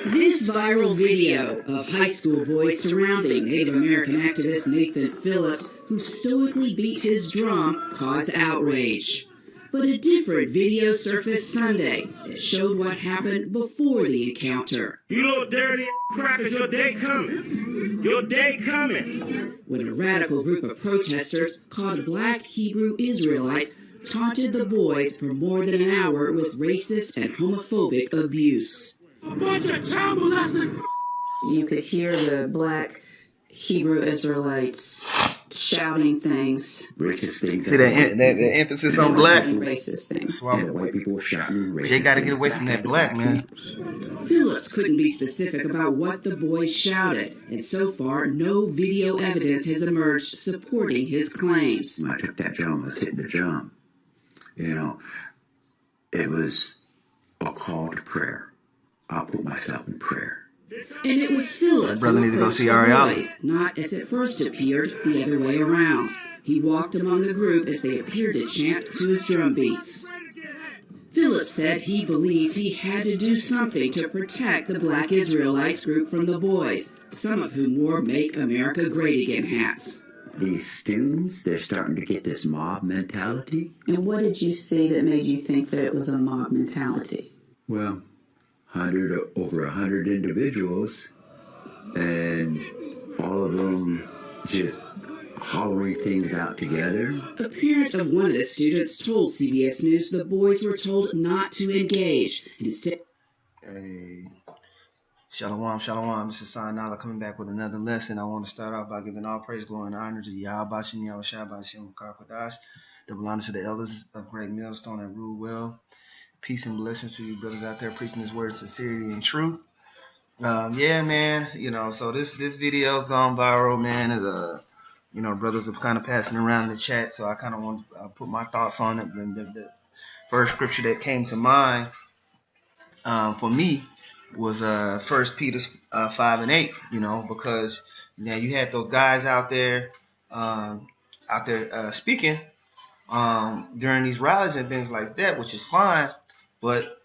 This viral video of high school boys surrounding Native American activist Nathan Phillips, who stoically beat his drum, caused outrage. But a different video surfaced Sunday that showed what happened before the encounter. You little dirty crackers, your day coming. Your day coming. When a radical group of protesters called Black Hebrew Israelites taunted the boys for more than an hour with racist and homophobic abuse. A bunch of child molested. You could hear the Black Hebrew Israelites shouting things. Racist things. See the emphasis on black? Racist things. Yeah, white people shouting racist They got to get things away from back that at black, man. Phillips couldn't be specific about what the boys shouted, and so far no video evidence has emerged supporting his claims. When I took that drum, I was hitting the drum. You know, it was a call to prayer. I'll put myself in prayer. And it was Phillips Brother who need to go approached see the Ariella. boys, not as it first appeared, the other way around. He walked among the group as they appeared to chant to his drum beats. Phillips said he believed he had to do something to protect the Black Israelites group from the boys, some of whom wore Make America Great Again hats. These students, they're starting to get this mob mentality. And what did you see that made you think that it was a mob mentality? Well, over 100 individuals, and all of them just hollering things out together. A parent of one of the students told CBS News the boys were told not to engage. Instead, Hey, Shalom, Shalom. This is Sanala coming back with another lesson. I want to start off by giving all praise, glory, and honor to Yahweh Shem Yahushua B'Shem Kakwadash. Double honor to the elders of Great Millstone that rule well. Peace and blessings to you brothers out there preaching this word of sincerity and truth. Yeah, man. You know, so this video's gone viral, man. You know, brothers are kind of passing around the chat, so I kind of want to put my thoughts on it. The first scripture that came to mind for me was 1 Peter 5 and 8. You know, because now you had those guys out there speaking during these rallies and things like that, which is fine. But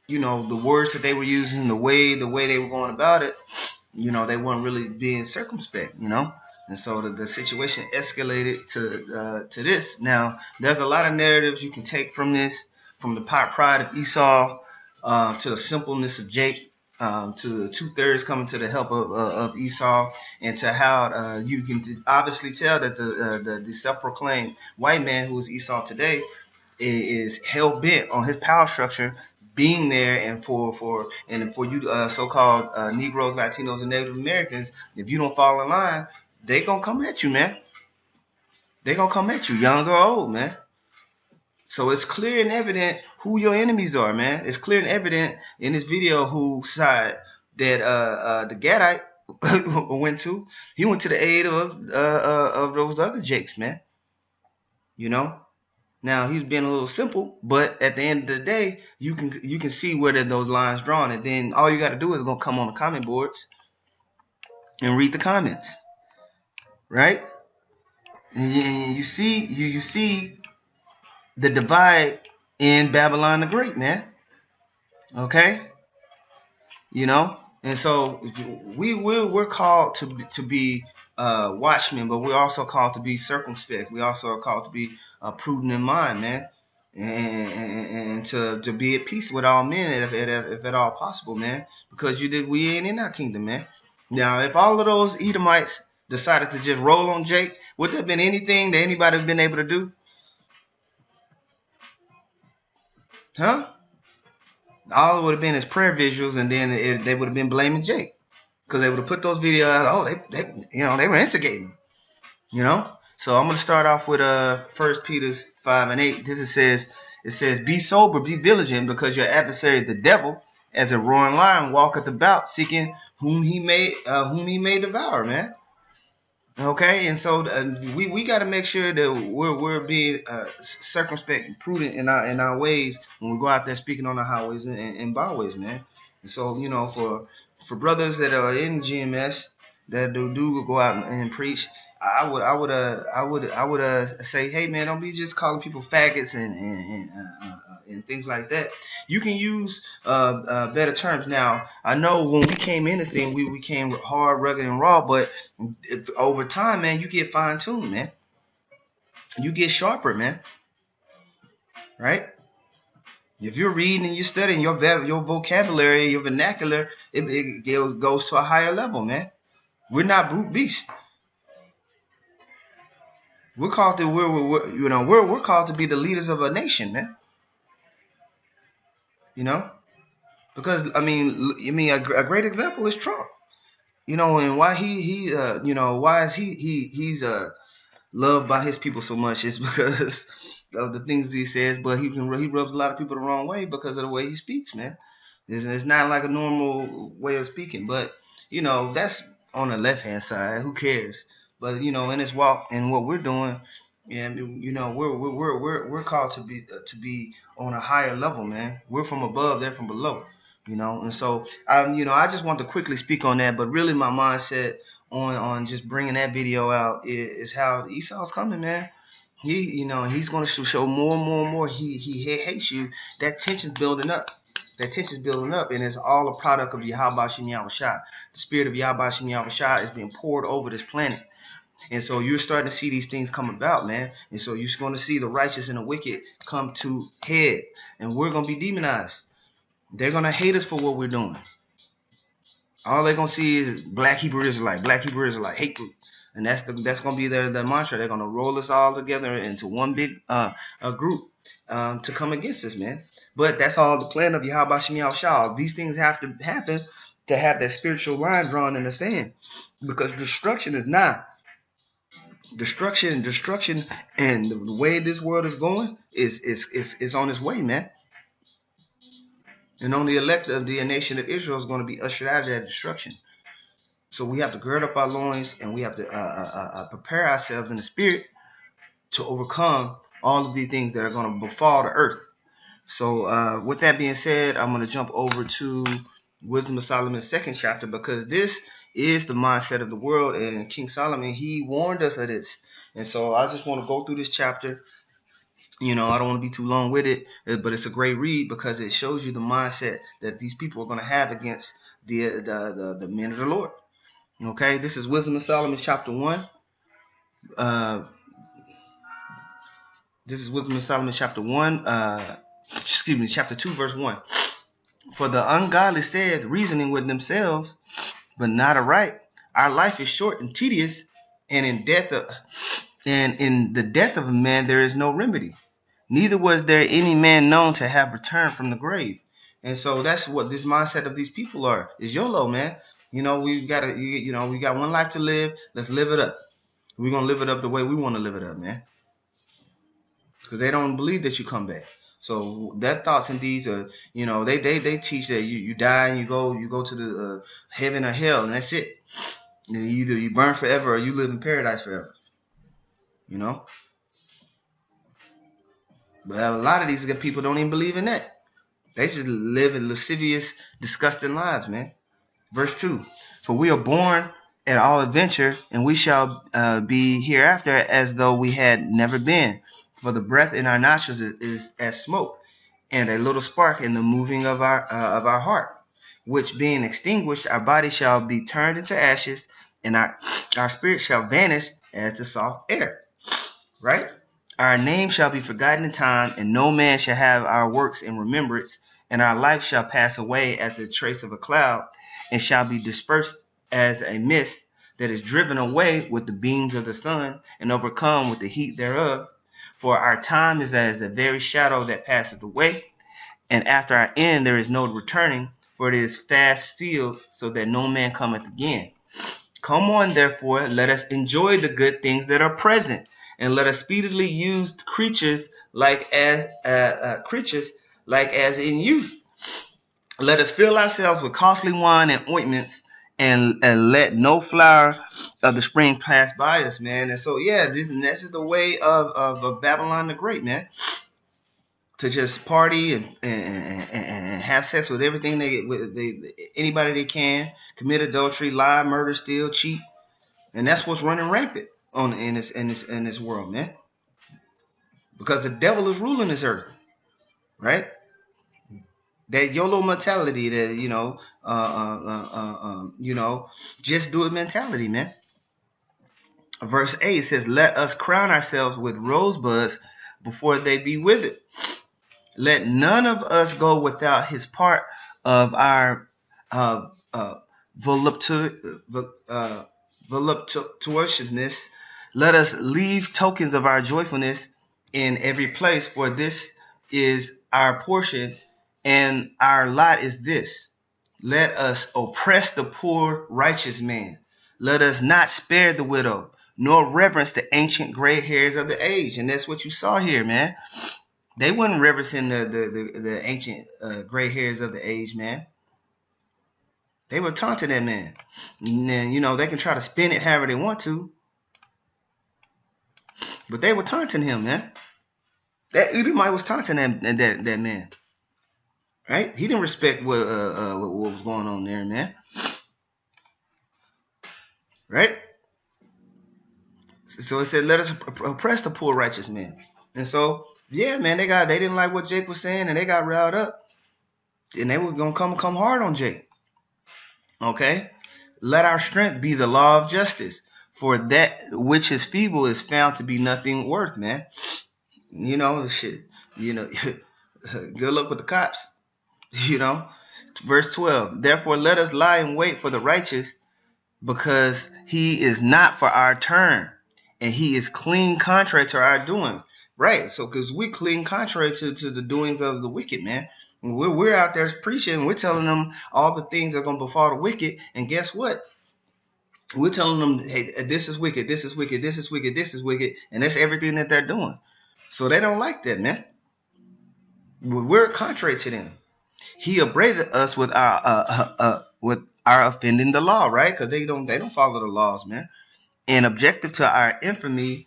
you know, the words that they were using, the way they were going about it, you know, they weren't really being circumspect, you know. And so the situation escalated to this. Now, there's a lot of narratives you can take from this, from the pride of Esau to the simpleness of Jacob, to the 2/3 coming to the help of Esau, and to how you can obviously tell that the self-proclaimed white man who is Esau today is hell-bent on his power structure being there, and for you so-called Negroes, Latinos, and Native Americans, if you don't fall in line, they gonna come at you, man. They gonna come at you, young or old, man. So it's clear and evident who your enemies are, man. It's clear and evident in this video whose side that the Gadite went to. He went to the aid of those other jakes, man. You know. Now he's being a little simple, but at the end of the day, you can see where those lines drawn, and then all you got to do is gonna come on the comment boards and read the comments, right? And you see the divide in Babylon the Great, man. Okay, you know, and so we're called to be watchmen, but we're also called to be circumspect. We also are called to be prudent in mind, man, and to be at peace with all men, if at all possible, man, because we ain't in our kingdom, man. Now, if all of those Edomites decided to just roll on Jake, would there have been anything that anybody have been able to do? Huh? All it would have been is prayer visuals, and then they would have been blaming Jake, because they would have put those videos out. Oh, they were instigating, you know. So I'm gonna start off with 1 Peter 5 and 8. It says, be sober, be vigilant, because your adversary the devil, as a roaring lion, walketh about, seeking whom he may devour, man. Okay, and so we got to make sure that we're being circumspect and prudent in our ways when we go out there speaking on the highways and byways, man. And so, you know, for brothers that are in GMS that do go out and preach, I would say, hey man, don't be just calling people faggots and things like that. You can use better terms. Now I know when we came in this thing, we came hard, rugged, and raw, but over time, man, you get fine tuned, man. You get sharper, man. Right? If you're reading and you're studying, your vocabulary, your vernacular, it goes to a higher level, man. We're not brute beasts. We're called to we're called to be the leaders of a nation, man. You know, because I mean a great example is Trump. You know, and why why is he's loved by his people so much is because of the things he says, but he rubs a lot of people the wrong way because of the way he speaks, man. It's not like a normal way of speaking, but you know that's on the left hand side. Who cares? But you know, in this walk and what we're doing, and you know, we're called to be on a higher level, man. We're from above, they're from below, you know. And so, I just want to quickly speak on that, but really, my mindset on just bringing that video out is how Esau's coming, man. He's going to show more and more and more. He hates you. That tension's building up. And it's all a product of Yahweh Shem Yahushua. The spirit of Yahweh Shem Yahushua is being poured over this planet. And so you're starting to see these things come about, man. And so you're going to see the righteous and the wicked come to head. And we're going to be demonized. They're going to hate us for what we're doing. All they're going to see is black Hebrew Israelite, hate group. And that's going to be their mantra. They're going to roll us all together into one big group to come against us, man. But that's all the plan of Yahweh Shem Yahushua. These things have to happen to have that spiritual line drawn in the sand. Because destruction is not. Destruction, and the way this world is going is on its way, man. And only the elect of the nation of Israel is going to be ushered out of that destruction. So we have to gird up our loins and we have to prepare ourselves in the spirit to overcome all of these things that are going to befall the earth. So with that being said, I'm going to jump over to Wisdom of Solomon's 2nd chapter, because this is the mindset of the world, and King Solomon, he warned us of this. And so I just want to go through this chapter. I don't want to be too long with it, but it's a great read because it shows you the mindset that these people are going to have against the men of the Lord. Okay, this is Wisdom of Solomon chapter 1. This is Wisdom of Solomon chapter 1. Chapter 2, verse 1. For the ungodly said, reasoning with themselves, but not aright. Our life is short and tedious, and in the death of a man there is no remedy. Neither was there any man known to have returned from the grave. And so that's what this mindset of these people is YOLO, man. We got one life to live. Let's live it up. We're gonna live it up the way we want to live it up, man. Because they don't believe that you come back. So their thoughts and deeds are, they teach that you die and you go to the heaven or hell, and that's it. And either you burn forever or you live in paradise forever. But a lot of these people don't even believe in that. They just live in lascivious, disgusting lives, man. Verse 2. For we are born at all adventure, and we shall be hereafter as though we had never been. For the breath in our nostrils is as smoke, and a little spark in the moving of our heart, which being extinguished, our body shall be turned into ashes, and our spirit shall vanish as the soft air. Right? Our name shall be forgotten in time, and no man shall have our works in remembrance, and our life shall pass away as the trace of a cloud, and shall be dispersed as a mist that is driven away with the beams of the sun, and overcome with the heat thereof. For our time is as a very shadow that passeth away, and after our end there is no returning, for it is fast sealed, so that no man cometh again. Come on, therefore, let us enjoy the good things that are present, and let us speedily use creatures like as in youth. Let us fill ourselves with costly wine and ointments, and let no flower of the spring pass by us, man. And so, this is the way of Babylon the Great, man. To just party and have sex with everything anybody they can, commit adultery, lie, murder, steal, cheat, and that's what's running rampant in this world, man. Because the devil is ruling this earth, right? That YOLO mentality, that just do it mentality, man. Verse 8 says, "Let us crown ourselves with rosebuds before they be withered. Let none of us go without his part of our voluptuousness. Let us leave tokens of our joyfulness in every place, for this is our portion, and our lot is this. Let us oppress the poor righteous man. Let us not spare the widow, nor reverence the ancient gray hairs of the age." And that's what you saw here, man. They wasn't reverencing the ancient gray hairs of the age, man. They were taunting that man. And then, they can try to spin it however they want to. But they were taunting him, man. That Edomite was taunting that man. Right? He didn't respect what was going on there, man. Right? So it said, let us oppress the poor righteous man. And so, yeah, man, they didn't like what Jake was saying, and they got riled up. And they were going to come hard on Jake. Okay? Let our strength be the law of justice, for that which is feeble is found to be nothing worth, man. Shit. Good luck with the cops. Verse 12. Therefore, let us lie in wait for the righteous, because he is not for our turn, and he is clean contrary to our doing. Right. So, because we clean contrary to the doings of the wicked, man. We're out there preaching. We're telling them all the things that are going to befall the wicked. And guess what? We're telling them, hey, this is wicked, this is wicked, this is wicked, this is wicked. And that's everything that they're doing. So they don't like that, man. We're contrary to them. He upbraided us with our offending the law, right? Because they don't follow the laws, man. And objective to our infamy,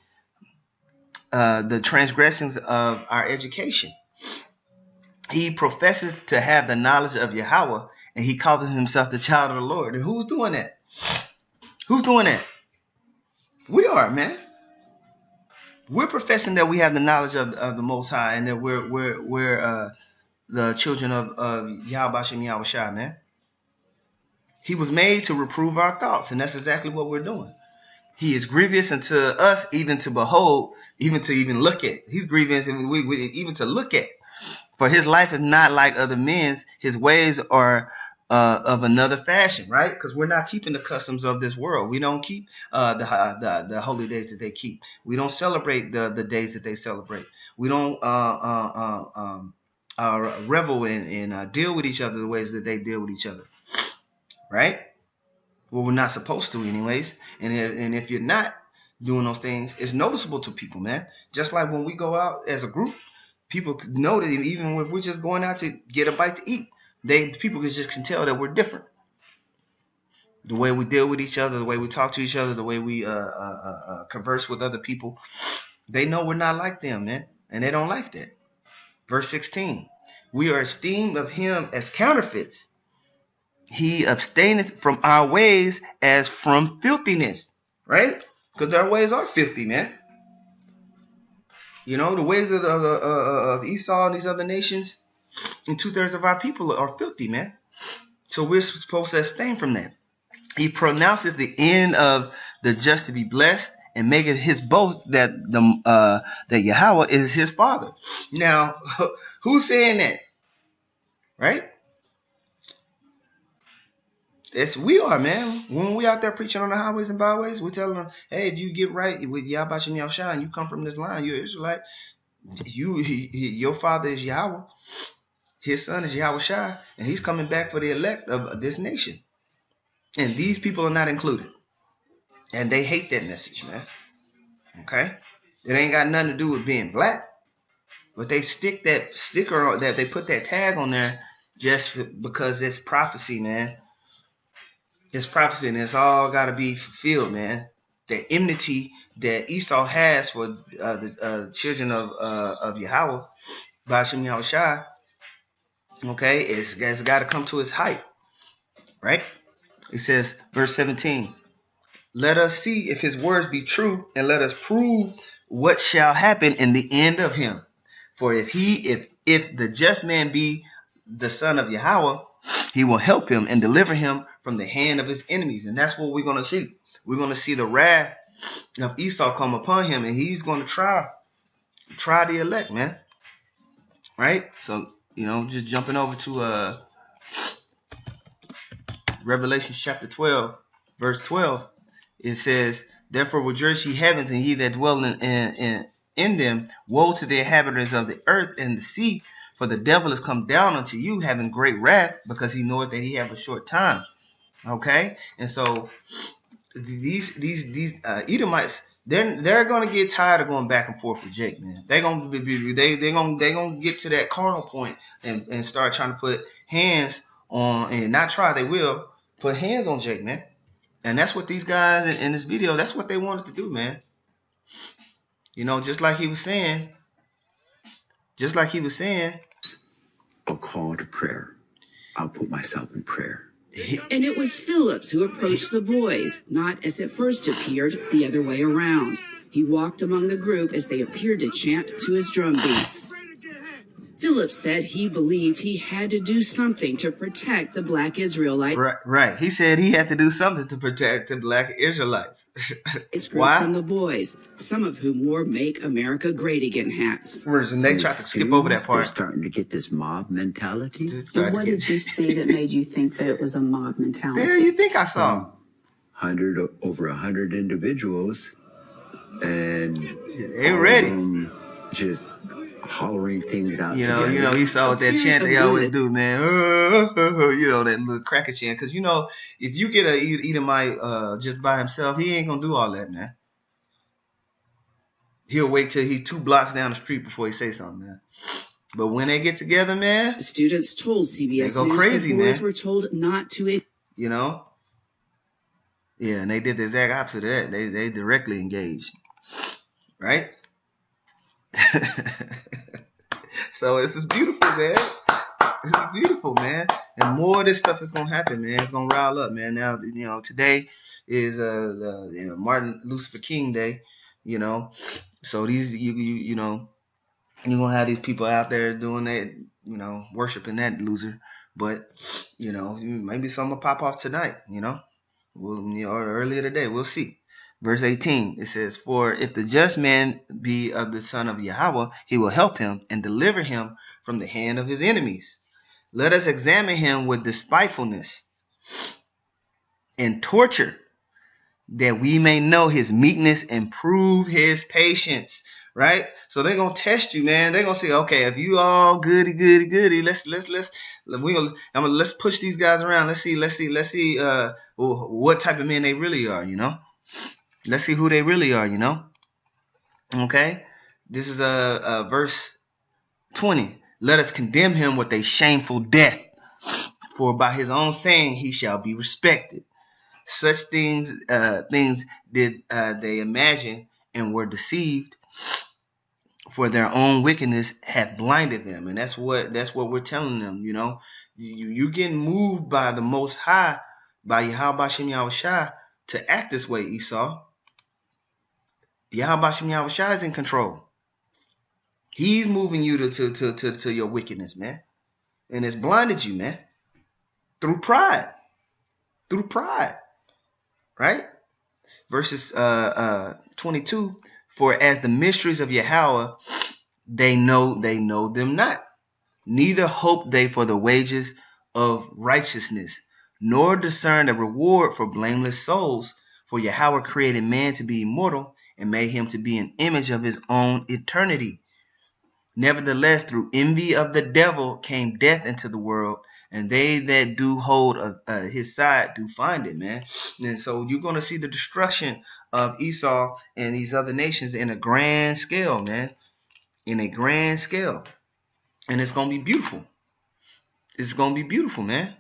the transgressions of our education. He professes to have the knowledge of Yahweh, and he calls himself the child of the Lord. And who's doing that? Who's doing that? We are, man. We're professing that we have the knowledge of the Most High, and that we're the children of Yahweh Shem Yahweh Shai, man. He was made to reprove our thoughts, and that's exactly what we're doing. He is grievous unto us, even to behold, even to even look at. He's grievous, and we even to look at. For his life is not like other men's. His ways are of another fashion, right? Because we're not keeping the customs of this world. We don't keep the holy days that they keep. We don't celebrate the days that they celebrate. We don't revel and deal with each other the ways that they deal with each other, right? Well, we're not supposed to anyways. And if you're not doing those things, it's noticeable to people, man. Just like when we go out as a group, people know that even if we're just going out to get a bite to eat, people just can tell that we're different. The way we deal with each other, the way we talk to each other, the way we converse with other people, they know we're not like them, man, and they don't like that. Verse 16, we are esteemed of him as counterfeits. He abstaineth from our ways as from filthiness, right? Because our ways are filthy, man. The ways of Esau and these other nations, and 2/3 of our people are filthy, man. So we're supposed to abstain from that. He pronounces the end of the just to be blessed, and maketh his boast that that Yahweh is his father. Now, who's saying that? Right? We are, man. When we out there preaching on the highways and byways, we're telling them, hey, if you get right with Yahweh Shem Yahweh Shai and you come from this line, you're Israelite. Your father is Yahweh. His son is Yahweh Shai, and he's coming back for the elect of this nation. And these people are not included. And they hate that message, man. Okay? It ain't got nothing to do with being black. But they stick that sticker on that, they put that tag on there just because it's prophecy, man. It's prophecy, and it's all got to be fulfilled, man. The enmity that Esau has for the children of Yahweh, Ba'ashem Yahweh Shai, okay, it's got to come to its height, right? It says, verse 17, Let us see if his words be true, and let us prove what shall happen in the end of him. For if the just man be the son of Yahweh, he will help him and deliver him from the hand of his enemies. And that's what we're going to see. We're going to see the wrath of Esau come upon him, and he's going to try the elect, man. Right? So, just jumping over to Revelation chapter 12, verse 12. It says, therefore rejoice ye heavens, and ye that dwell in them. Woe to the inhabitants of the earth and the sea, for the devil is come down unto you, having great wrath, because he knoweth that he have a short time. Okay, and so these Edomites, they're gonna get tired of going back and forth with Jake, man. They're gonna get to that carnal point and start trying to put hands on, and not try, they will put hands on Jake, man. And that's what these guys in this video, that's what they wanted to do, man. Just like he was saying, A call to prayer. I'll put myself in prayer. And it was Phillips who approached the boys, not as it first appeared, the other way around. He walked among the group as they appeared to chant to his drum beats. Phillips said he believed he had to do something to protect the black Israelites. Right. He said he had to do something to protect the black Israelites. Why? From the boys, some of whom wore Make America Great Again hats. And they tried to skip over that part. They're starting to get this mob mentality. And what did you see that made you think that it was a mob mentality? There you think I saw? Over 100 individuals, and they ready. Just hollering things out. He saw what that chant they always do, man. That little cracker chant. Because if you get a Edomite just by himself, he ain't gonna do all that, man. He'll wait till he's 2 blocks down the street before he say something, man. But when they get together, man, students told CBS they go News crazy, the boys man. were told not to. Yeah, and they did the exact opposite of that. They directly engaged, right? So this is beautiful, man. This is beautiful, man. And more of this stuff is gonna happen, man. It's gonna rile up, man. Now, today is Martin Luther King Day, So these you're gonna have these people out there doing that, worshiping that loser. But maybe something will pop off tonight, or earlier today. We'll see. Verse 18, it says, for if the just man be of the son of Yahweh, he will help him and deliver him from the hand of his enemies. Let us examine him with despitefulness and torture, that we may know his meekness and prove his patience. Right? So they're gonna test you, man. They're gonna say, okay, if you all goody, let's push these guys around. Let's see what type of men they really are, Let's see who they really are, Okay? This is verse 20. Let us condemn him with a shameful death, for by his own saying he shall be respected. Such things did they imagine and were deceived, for their own wickedness hath blinded them. And that's what we're telling them, You getting moved by the Most High, by Yahweh Shem Yahushua, to act this way, Esau. Yahweh Shem Yahushua is in control. He's moving you to your wickedness, man. And it's blinded you, man. Through pride. Right? Verses 22. For as the mysteries of Yahweh, they know them not. Neither hope they for the wages of righteousness, nor discern a reward for blameless souls. For Yahweh created man to be immortal, and made him to be an image of his own eternity. Nevertheless, through envy of the devil came death into the world, and they that do hold of his side do find it, man. And so you're going to see the destruction of Esau and these other nations in a grand scale, man. In a grand scale. And it's going to be beautiful. It's going to be beautiful, man.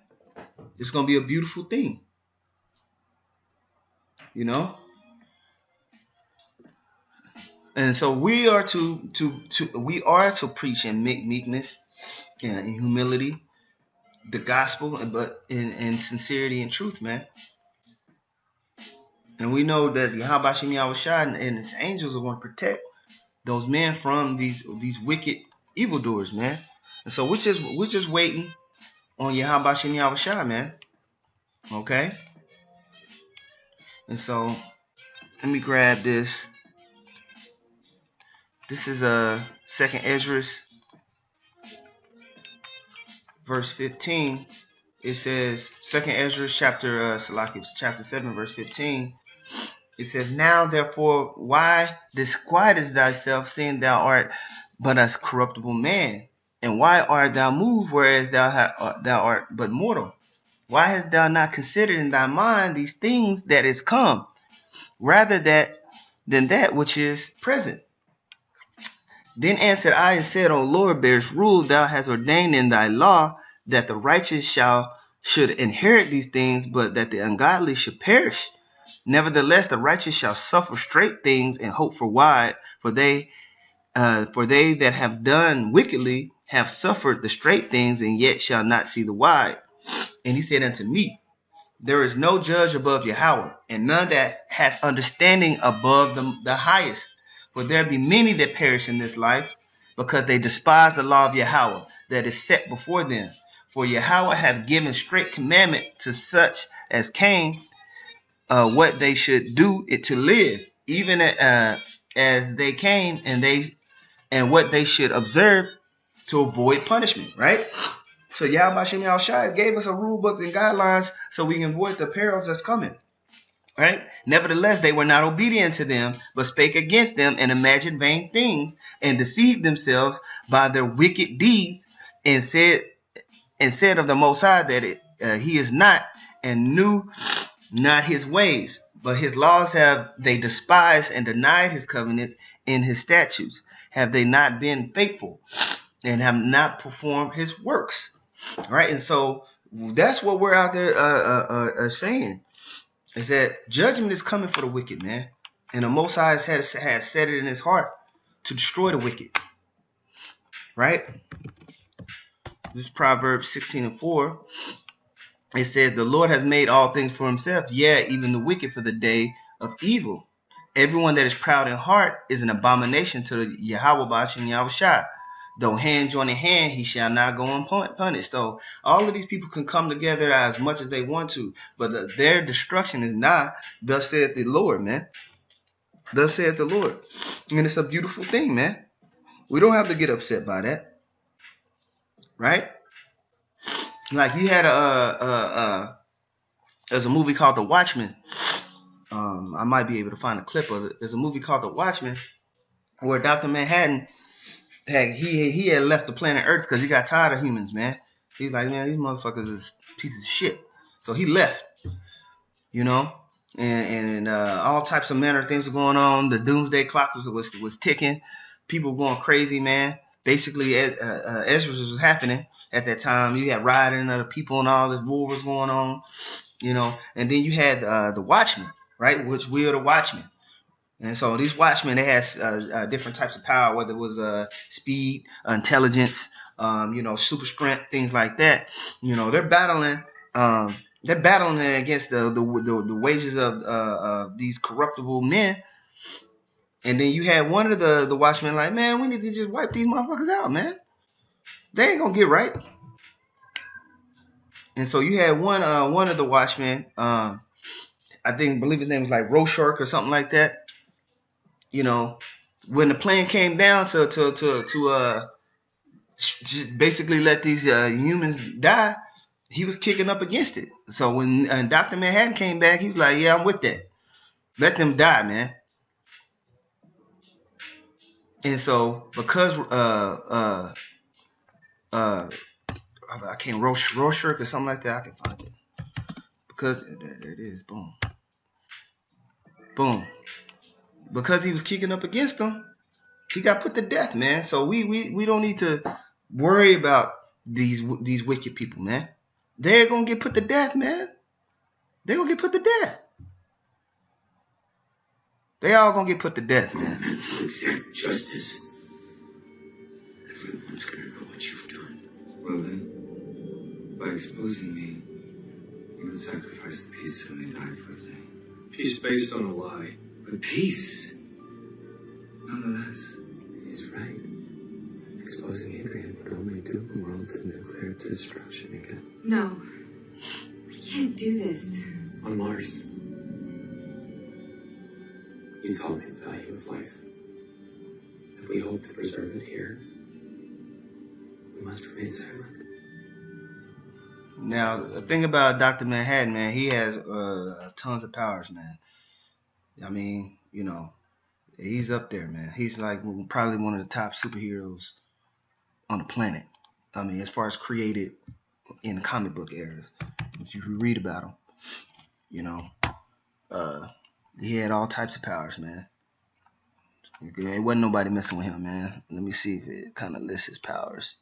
It's going to be a beautiful thing. And so we are to preach in meekness and in humility, the gospel, but in sincerity and truth, man. And we know that Yahweh Shem Yahushua and his angels are going to protect those men from these wicked evildoers, man. And so we're just waiting on Yahweh Shem Yahushua, man. Okay? And so let me grab this. This is 2nd Ezra verse 15. It says 2nd Ezra chapter 7 verse 15. It says, "Now therefore why disquietest thyself, seeing thou art but a corruptible man? And why art thou moved, whereas thou art but mortal? Why hast thou not considered in thy mind these things that is come, rather than that which is present?" Then answered I and said, O Lord, bearest rule, thou hast ordained in thy law that the righteous should inherit these things, but that the ungodly should perish. Nevertheless, the righteous shall suffer straight things and hope for wide, for they that have done wickedly have suffered the straight things, and yet shall not see the wide. And he said unto me, there is no judge above Yahweh, and none that hath understanding above the highest. For there be many that perish in this life, because they despise the law of Yahweh that is set before them. For Yahweh hath given straight commandment to such as came, what they should do it to live, even as they came, and what they should observe to avoid punishment. Right? So Yahweh Shem Yahushua gave us a rule book and guidelines so we can avoid the perils that's coming. Right? Nevertheless, they were not obedient to them, but spake against them and imagined vain things, and deceived themselves by their wicked deeds, and said of the Most High that he is not, and knew not his ways, but his laws have they despised, and denied his covenants and his statutes. Have they not been faithful, and have not performed his works? All right, and so that's what we're out there saying. Is that judgment is coming for the wicked, man. And the Most High has set it in his heart to destroy the wicked. Right? This is Proverbs 16:4. It says, the Lord has made all things for himself, yea, even the wicked for the day of evil. Everyone that is proud in heart is an abomination to the Yahweh Ba'ashem Yahushua. Though hand join in hand, he shall not go unpunished. So all of these people can come together as much as they want to, but their destruction is not. Thus saith the Lord, man. Thus saith the Lord. And it's a beautiful thing, man. We don't have to get upset by that. Right? Like you had there's a movie called The Watchmen. I might be able to find a clip of it. There's a movie called The Watchmen where Dr. Manhattan he had left the planet Earth because he got tired of humans, man. He's like, man, these motherfuckers is pieces of shit. So he left, you know, and all types of manner of things were going on. The doomsday clock was ticking. People were going crazy, man. Basically, Ezra was happening at that time. You had rioting of the people and all this war was going on, you know. And then you had the Watchmen, right? Which we are the Watchmen. And so these watchmen, they had different types of power, whether it was speed, intelligence, you know, super strength, things like that. You know, they're battling against the wages of these corruptible men. And then you had one of the watchmen like, man, we need to just wipe these motherfuckers out, man. They ain't gonna get right. And so you had one of the watchmen, I believe his name was like Rorschach or something like that. You know, when the plan came down to just basically let these humans die, he was kicking up against it. So when Dr. Manhattan came back, he was like, yeah, I'm with that. Let them die, man. And so because I can't Rorschach or something like that, I can find it. Because there it is, boom. Boom. Because he was kicking up against them, he got put to death, man. So we don't need to worry about these wicked people, man. They're gonna get put to death, man. They're gonna get put to death. They all gonna get put to death, man. Exact justice. Everyone's gonna know what you've done. Well then, by exposing me, you would sacrifice the peace only died for a thing. Peace based on a lie. But peace, nonetheless. He's right. Exposing Adrian would only doom the world to nuclear destruction again. No. We can't do this. On Mars, you taught me the value of life. If we hope to preserve it here, we must remain silent. Now, the thing about Dr. Manhattan, man, he has tons of powers, man. I mean, you know, he's up there, man. He's like probably one of the top superheroes on the planet. I mean, as far as created in the comic book eras, if you read about him, you know, he had all types of powers, man. It wasn't nobody messing with him, man. Let me see if it kind of lists his powers.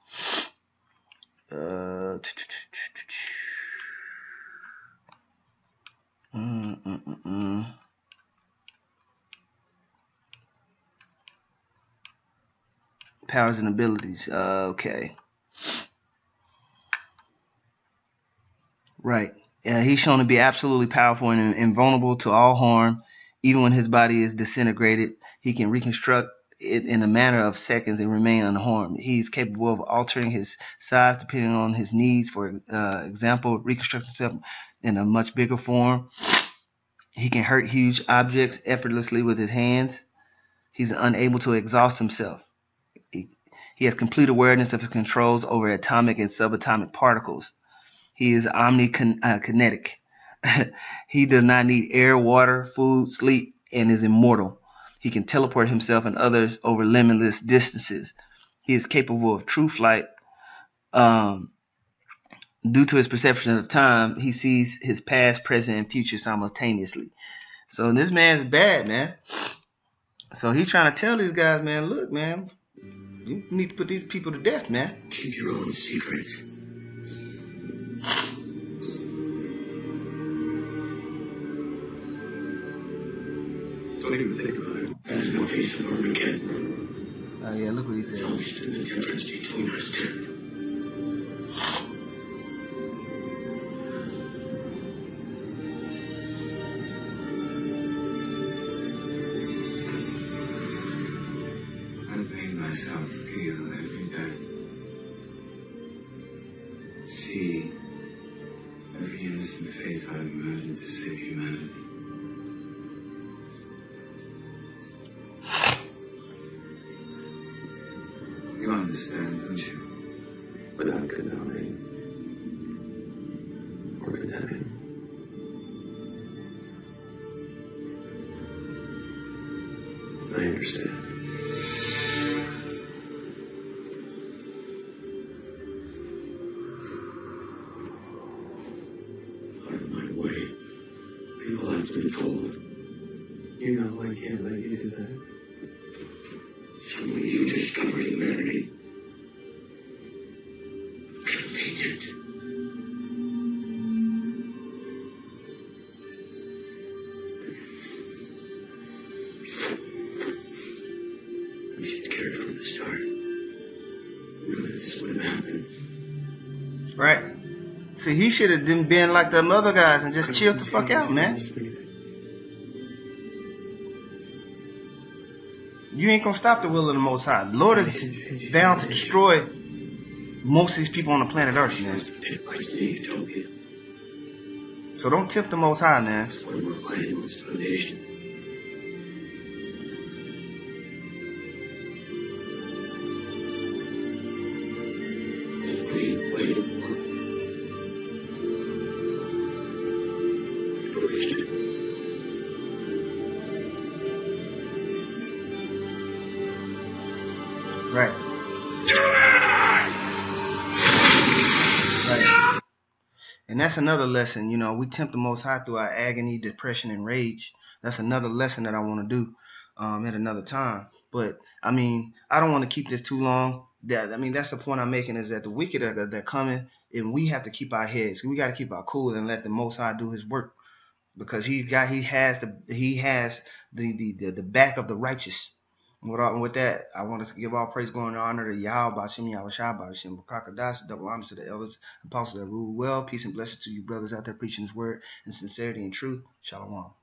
Powers and abilities. Okay. Right. He's shown to be absolutely powerful and invulnerable to all harm. Even when his body is disintegrated, he can reconstruct it in a matter of seconds and remain unharmed. He's capable of altering his size depending on his needs. For example, reconstruct himself in a much bigger form. He can hurt huge objects effortlessly with his hands. He's unable to exhaust himself. He has complete awareness of his controls over atomic and subatomic particles. He is omnikinetic. He does not need air, water, food, sleep, and is immortal. He can teleport himself and others over limitless distances. He is capable of true flight. Due to his perception of time, he sees his past, present, and future simultaneously. So this man's bad, man. So he's trying to tell these guys, man, look, man, you need to put these people to death, man. Keep your own secrets. Don't even think about it. That is Morpheus from Armageddon. Oh, yeah, look what he said. It's only stood the difference between us two. I made myself feel every day. See every innocent face I've imagined to save humanity. You understand, don't you? Without condoning or condemning. I understand. Out of my way. People have been told. You know I can't let you do that. Suddenly you discover humanity. Convenient. We should care from the start. We knew this wouldn't happen. Right. See, he should have been like them other guys and just chilled the fuck out, man. You ain't gonna stop the will of the Most High. The Lord is bound to destroy most of these people on the planet Earth, man. So don't tempt the Most High, man. One more planning was foundation. Right. Right. And that's another lesson, you know, we tempt the Most High through our agony, depression, and rage. That's another lesson that I want to do at another time. But, I mean, I don't want to keep this too long. That's the point I'm making, is that the wicked they're coming, and we have to keep our heads. We got to keep our cool and let the Most High do his work, because he has the back of the righteous. And with that, I want to give all praise, glory, and honor to Yahweh, Bashim, Yahushua, Bashim, Kakadash, double honor to the elders, apostles that rule well. Peace and blessings to you brothers out there preaching his word in sincerity and truth. Shalom.